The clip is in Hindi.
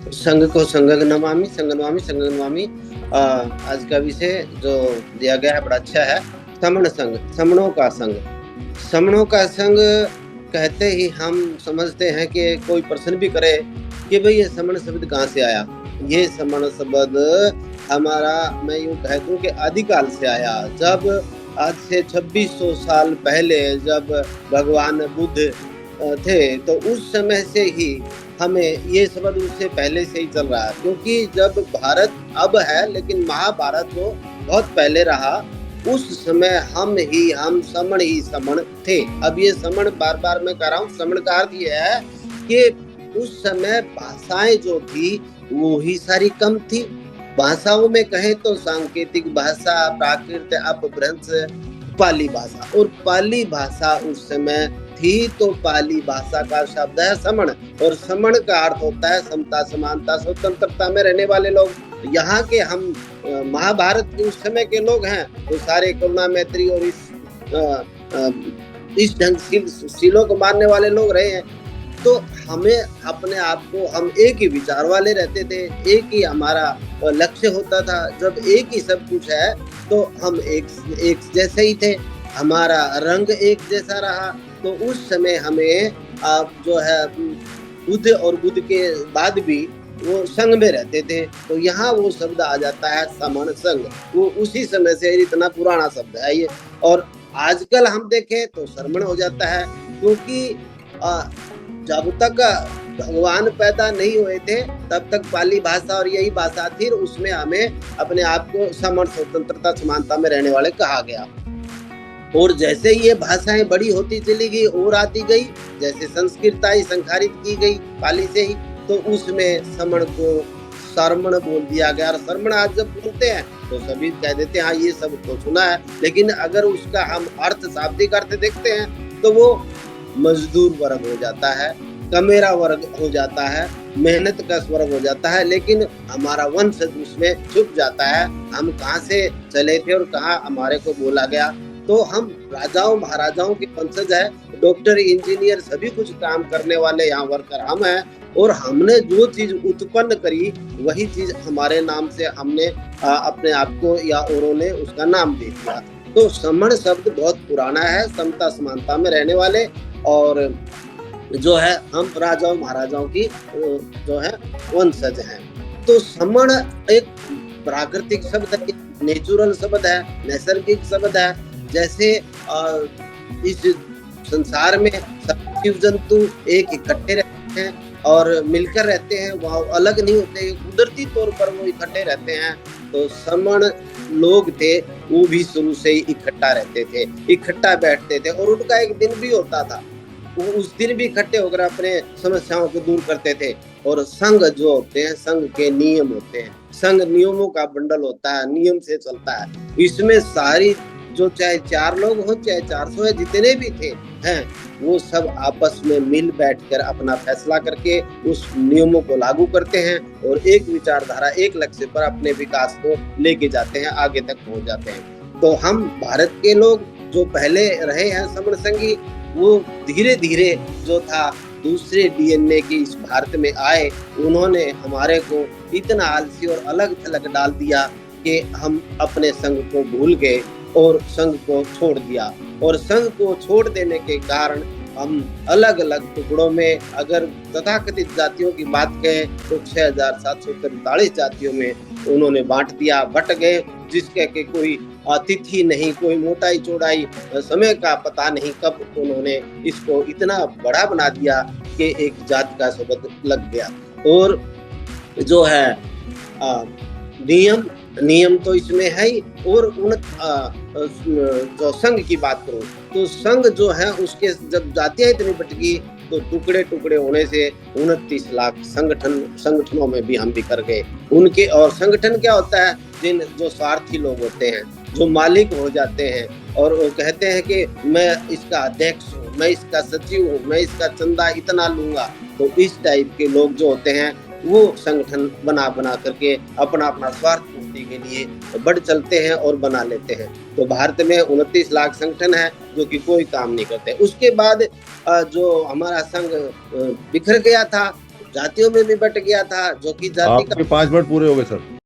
संघ को संघ नमामि, संघ नमामि, संघ नमामि। आज का विषय जो दिया गया है बड़ा अच्छा है। समण संघ, समणों का संघ। समणों का संघ कहते ही हम समझते हैं कि कोई प्रश्न भी करे कि भाई ये समण शब्द कहाँ से आया? ये समण शब्द हमारा, मैं यूँ कह दूँ कि आदिकाल से आया। जब आज से 2600 साल पहले जब भगवान बुद्ध थे, तो उस समय से ही हमें ये शब्द उससे पहले से ही चल रहा है, क्योंकि जब भारत अब है लेकिन महाभारत तो बहुत पहले रहा। उस समय हम समण ही समण थे। अब ये समण बार-बार मैं कह रहा हूँ, समण का अर्थ ये है कि उस समय भाषाएँ जो थी वो ही सारी कम थी। भाषाओं में कहें तो सांकेतिक भाषा, प्राकृत, अपभ्रंश, पाली भाषा, और पाली भाषा उस समय थी, तो पाली भाषा का शब्द है समण, और समण का अर्थ होता है समता, समानता, स्वतंत्रता में रहने वाले लोग। यहाँ के हम महाभारत के उस समय के लोग हैं, तो सारे करुणा, मैत्री और इस ढंगशीलों को मानने वाले लोग रहे हैं। तो हमें अपने आप को, हम एक ही विचार वाले रहते थे, एक ही हमारा लक्ष्य होता था। जब एक ही सब कुछ है तो हम एक जैसे ही थे, हमारा रंग एक जैसा रहा। तो उस समय हमें जो है बुद्ध, और बुद्ध के बाद भी वो संघ में रहते थे, तो यहाँ वो शब्द आ जाता है समण संघ। वो उसी समय से, इतना पुराना शब्द है ये। और आजकल हम देखें तो श्रमण हो जाता है, क्योंकि जब तक भगवान पैदा नहीं हुए थे तब तक पाली भाषा और यही भाषा थी, उसमें हमें अपने आप को समण, स्वतंत्रता, समानता में रहने वाले कहा गया। और जैसे ही ये भाषाएं बड़ी होती चली गई और आती गई, जैसे संस्कृत आई, संखारित की गई पाली से ही, तो उसमें समण को सरमण बोल दिया गया। और सरमण आज जब बोलते हैं तो सभी कह देते हैं हाँ ये सब तो सुना है, लेकिन अगर उसका हम अर्थ, शाब्दिक अर्थ देखते हैं तो वो मजदूर वर्ग हो जाता है, कमेरा वर्ग हो जाता है, मेहनत का वर्ग हो जाता है, लेकिन हमारा वंश उसमें छुप जाता है। हम कहाँ से चले थे और कहाँ हमारे को बोला गया। तो हम राजाओं महाराजाओं के वंशज है, डॉक्टर, इंजीनियर, सभी कुछ काम करने वाले यहाँ वर्कर हम हैं, और हमने जो चीज उत्पन्न करी वही चीज हमारे नाम से हमने अपने आप को या औरों ने उसका नाम दे दिया। तो समण शब्द बहुत पुराना है, समता समानता में रहने वाले, और जो है हम राजाओं महाराजाओं की जो है वंशज हैं। तो समण एक प्राकृतिक शब्द है, नेचुरल शब्द है, नैसर्गिक शब्द है। जैसे इस संसार में सब जीव जंतु एक इकट्ठे रहते हैं और मिलकर रहते हैं, वह अलग नहीं होते, कुदरती तौर पर वो इकट्ठे रहते हैं। तो समण लोग थे, वो भी शुरू से ही इकट्ठा रहते थे, इकट्ठा बैठते थे, और उनका एक दिन भी होता था, वो उस दिन भी इकट्ठे होकर अपने समस्याओं को दूर करते थे। और संघ जो होते हैं, संघ के नियम होते हैं, संघ नियमों का बंडल होता है, नियम से चलता है। इसमें सारी जो, चाहे 4 लोग हो चाहे 400 है, जितने भी थे हैं, वो सब आपस में मिल बैठकर अपना फैसला करके उस नियमों को लागू करते हैं, और एक विचारधारा, एक लक्ष्य पर अपने विकास को लेके जाते हैं, आगे तक पहुंच जाते हैं। तो हम भारत के लोग जो पहले रहे हैं समण संघी, वो धीरे धीरे जो था दूसरे डीएनए की इस भारत में आए, उन्होंने हमारे को इतना आलसी और अलग थलग डाल दिया कि हम अपने संघ को भूल गए और संघ को छोड़ दिया। और संघ को छोड़ देने के कारण हम अलग अलग टुकड़ों में, अगर तथाकथित जातियों की बात कहें तो 6743 जातियों में उन्होंने बांट दिया, बट गए, जिसके के कोई तिथि नहीं, कोई मोटाई चौड़ाई, समय का पता नहीं, कब उन्होंने इसको इतना बड़ा बना दिया कि एक जात का शब्द लग गया। और जो है नियम, नियम तो इसमें है ही। और जो संघ की बात करूं तो संघ जो है उसके जब जातियां इतनी बटकी, तो टुकड़े टुकड़े होने से 29 लाख संगठनों में भी हम बिखर गए उनके। और संगठन क्या होता है? जो स्वार्थी लोग होते हैं, जो मालिक हो जाते हैं, और वो कहते हैं कि मैं इसका अध्यक्ष हूँ, मैं इसका सचिव हूँ, मैं इसका चंदा इतना लूंगा। तो इस टाइप के लोग जो होते हैं वो संगठन बना करके अपना स्वार्थ पूर्ति के लिए बढ़ चलते हैं और बना लेते हैं। तो भारत में 29 लाख संगठन है जो कि कोई काम नहीं करते। उसके बाद जो हमारा संघ बिखर गया था, जातियों में भी बट गया था, जो कि जाति का आपके 5 मिनट पूरे हो गए सर।